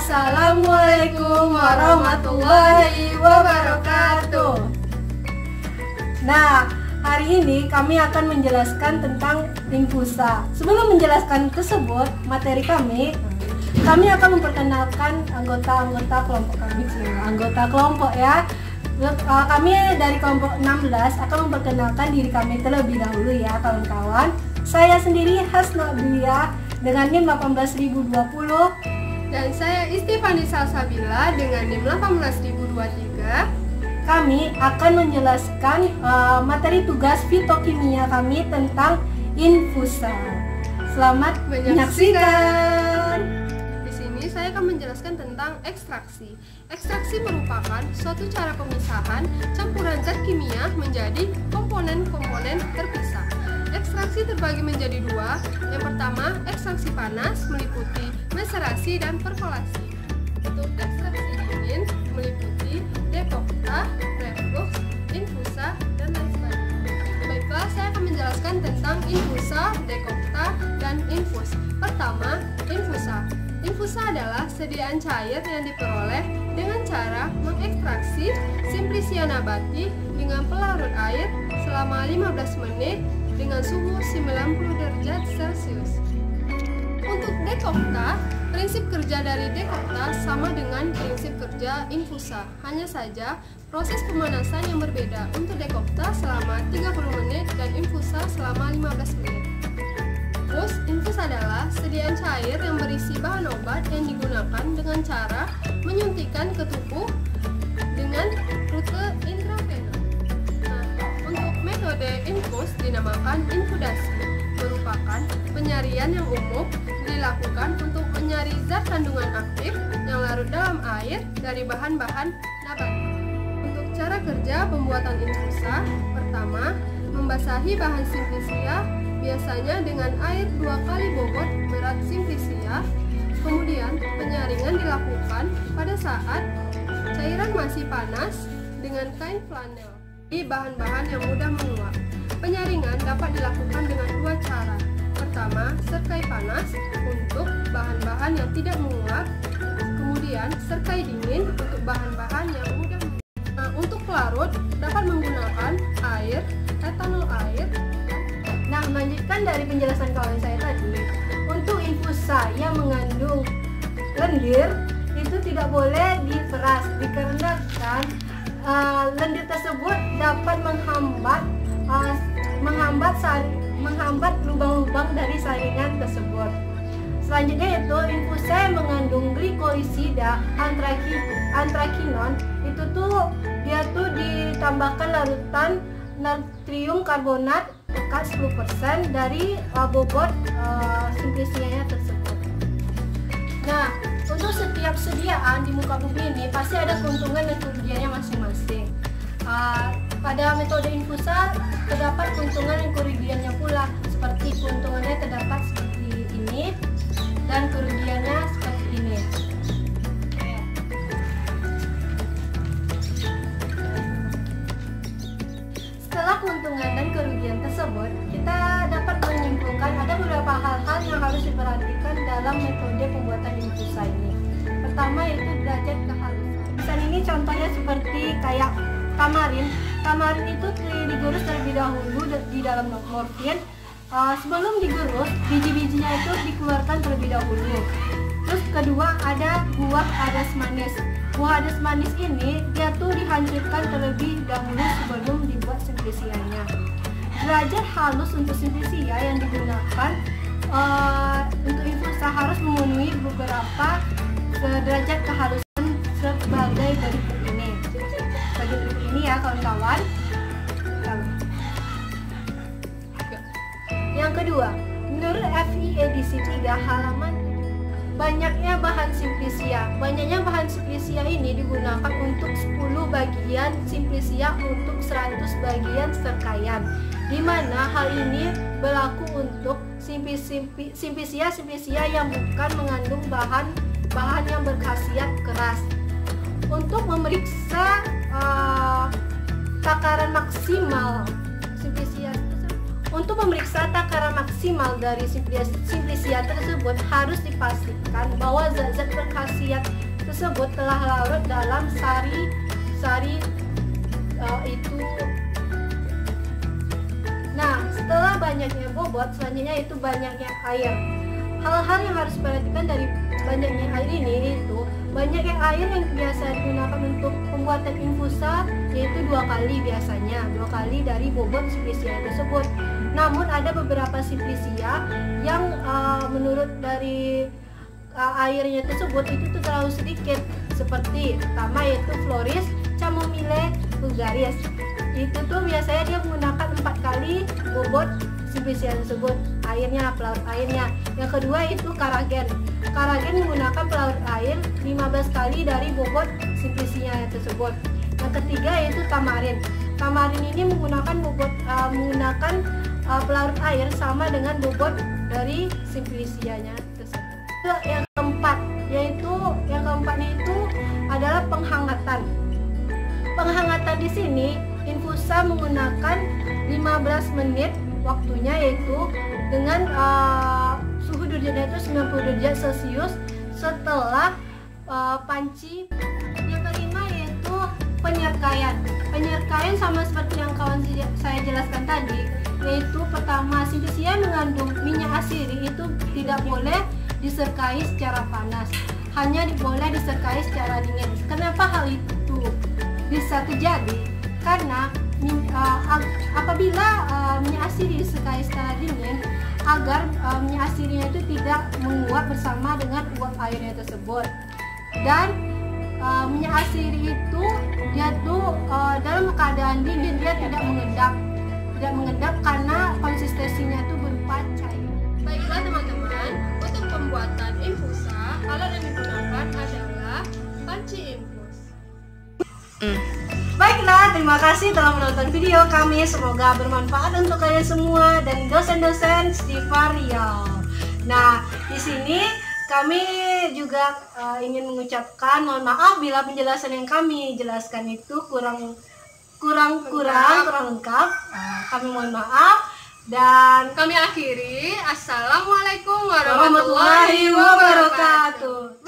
Assalamualaikum warahmatullahi wabarakatuh. Nah, hari ini kami akan menjelaskan tentang infusa. Sebelum menjelaskan tersebut, materi kami akan memperkenalkan anggota kelompok kami. Anggota kelompok ya. Kami dari kelompok 16 akan memperkenalkan diri kami terlebih dahulu ya kawan-kawan. Saya sendiri Hasna Abdullah dengan NIM 18020. Dan saya Istifani Salsabila dengan NIM 18023. Kami akan menjelaskan materi tugas fitokimia kami tentang infusa. Selamat menyaksikan. Di sini saya akan menjelaskan tentang ekstraksi. Ekstraksi merupakan suatu cara pemisahan campuran zat kimia menjadi komponen-komponen terpisah. Ekstraksi terbagi menjadi dua. Yang pertama, ekstraksi panas meliputi maserasi dan perkolasi. Untuk ekstraksi dingin meliputi dekokta, reflux, infusa, dan lain sebagainya. Baiklah, saya akan menjelaskan tentang infusa, dekokta, dan infus. Pertama, infusa. Infusa adalah sediaan cair yang diperoleh dengan cara mengekstraksi Simplicia nabati dengan pelarut air selama 15 menit dengan suhu 90 derajat Celcius. Untuk dekokta, prinsip kerja dari dekokta sama dengan prinsip kerja infusa. Hanya saja proses pemanasan yang berbeda. Untuk dekokta selama 30 menit dan infusa selama 15 menit. Infus adalah sediaan cair yang berisi bahan obat yang digunakan dengan cara menyuntikkan ke tubuh dengan rute intravenous. Untuk metode infus dinamakan infudasi, merupakan penyarian yang umum dilakukan untuk menyari zat kandungan aktif yang larut dalam air dari bahan-bahan nabati. Untuk cara kerja pembuatan infusa, pertama, membasahi bahan Simplicia biasanya dengan air 2 kali bobot berat Simplicia. Kemudian penyaringan dilakukan pada saat cairan masih panas dengan kain flanel di bahan-bahan yang mudah menguap. Penyaringan dapat dilakukan dengan dua cara. Pertama, serkai panas untuk bahan-bahan yang tidak menguap. Kemudian serkai dingin untuk bahan-bahan yang mudah menguap. Untuk pelarut dapat menggunakan air, etanol air. Nah, melanjutkan dari penjelasan kawan saya tadi, untuk infusa yang mengandung lendir itu tidak boleh diperas dikarenakan lendir tersebut dapat menghambat lubang-lubang dari saringan tersebut. Selanjutnya itu infusa yang mengandung glikolisida antrakinon itu dia ditambahkan larutan natrium karbonat bekas 10% dari bobot Simplicianya tersebut. Nah, untuk setiap sediaan di muka bumi ini pasti ada keuntungan dan kerugiannya masing-masing. Pada metode infusa terdapat keuntungan dan kerugiannya pula. Seperti keuntungannya terdapat seperti ini dan kerugiannya seperti ini. Setelah keuntungan dan kerugian tersebut, kita dapat menyimpulkan ada beberapa hal-hal yang harus diperhatikan dalam metode pembuatan infusa ini. Pertama yaitu derajat kehalusan. Misalnya ini contohnya seperti kayak tamarin. Tamarin itu digurus terlebih dahulu di dalam morfin. Sebelum digurus, biji-bijinya itu dikeluarkan terlebih dahulu. Terus kedua ada buah adas manis. Buah adas manis ini dia dihancurkan terlebih dahulu sebelum dibuat Simplicianya. Derajat halus untuk Simplicia yang digunakan untuk infusa harus memenuhi beberapa derajat kehalusan sebagai berikut ini. Sebagai berikut ini ya kawan-kawan. Yang kedua, menurut FI edisi 3 halaman banyaknya bahan Simplicia. Banyaknya bahan Simplicia ini digunakan untuk 10 bagian Simplicia untuk 100 bagian serkaian, di mana hal ini berlaku untuk Simplicia yang bukan mengandung bahan yang berkhasiat keras. Untuk memeriksa takaran maksimal Simplicia Untuk memeriksa takaran maksimal dari Simplicia tersebut harus dipastikan bahwa zat-zat berkhasiat tersebut telah larut dalam sari itu. Nah, setelah banyaknya bobot, selanjutnya itu banyaknya air. Hal-hal yang harus diperhatikan dari banyaknya air ini itu banyaknya air yang biasa digunakan untuk pembuatan infusa yaitu 2 kali biasanya, 2 kali dari bobot simplisia tersebut. Namun ada beberapa simplisia yang menurut dari airnya tersebut itu tuh terlalu sedikit, seperti pertama yaitu Floris Chamomile vulgaris. Itu tuh biasanya dia menggunakan 4 kali bobot simplisia tersebut pelarut airnya. Yang kedua itu Karagen menggunakan pelarut air 15 kali dari bobot simplisia tersebut. Yang ketiga yaitu Tamarin ini menggunakan pelarut air sama dengan bobot dari simplisianya tersebut. Yang keempatnya itu adalah penghangatan di sini. Infusa menggunakan 15 menit waktunya, yaitu dengan suhu derajatnya itu 90 derajat Celcius setelah panci. Yang kelima yaitu penyerkaian sama seperti yang kawan saya jelaskan tadi, yaitu pertama simplisia mengandung minyak asiri itu tidak boleh diserkai secara panas, hanya boleh diserkai secara dingin. Kenapa hal itu bisa terjadi? Karena apabila minyak asiri disertai secara dingin, agar minyak asirinya itu tidak menguap bersama dengan uap airnya tersebut. Dan minyak asiri itu dia tuh dalam keadaan dingin dia tidak mengendap karena konsistensinya itu berupa cair. Baiklah teman-teman, untuk pembuatan infusa, alat yang digunakan adalah panci infus. Baiklah, terima kasih telah menonton video kami. Semoga bermanfaat untuk kalian semua dan dosen-dosen Stiva Riau. Nah, di sini kami juga ingin mengucapkan mohon maaf bila penjelasan yang kami jelaskan itu kurang lengkap. Kami mohon maaf dan Kami akhiri. Assalamualaikum warahmatullahi wabarakatuh.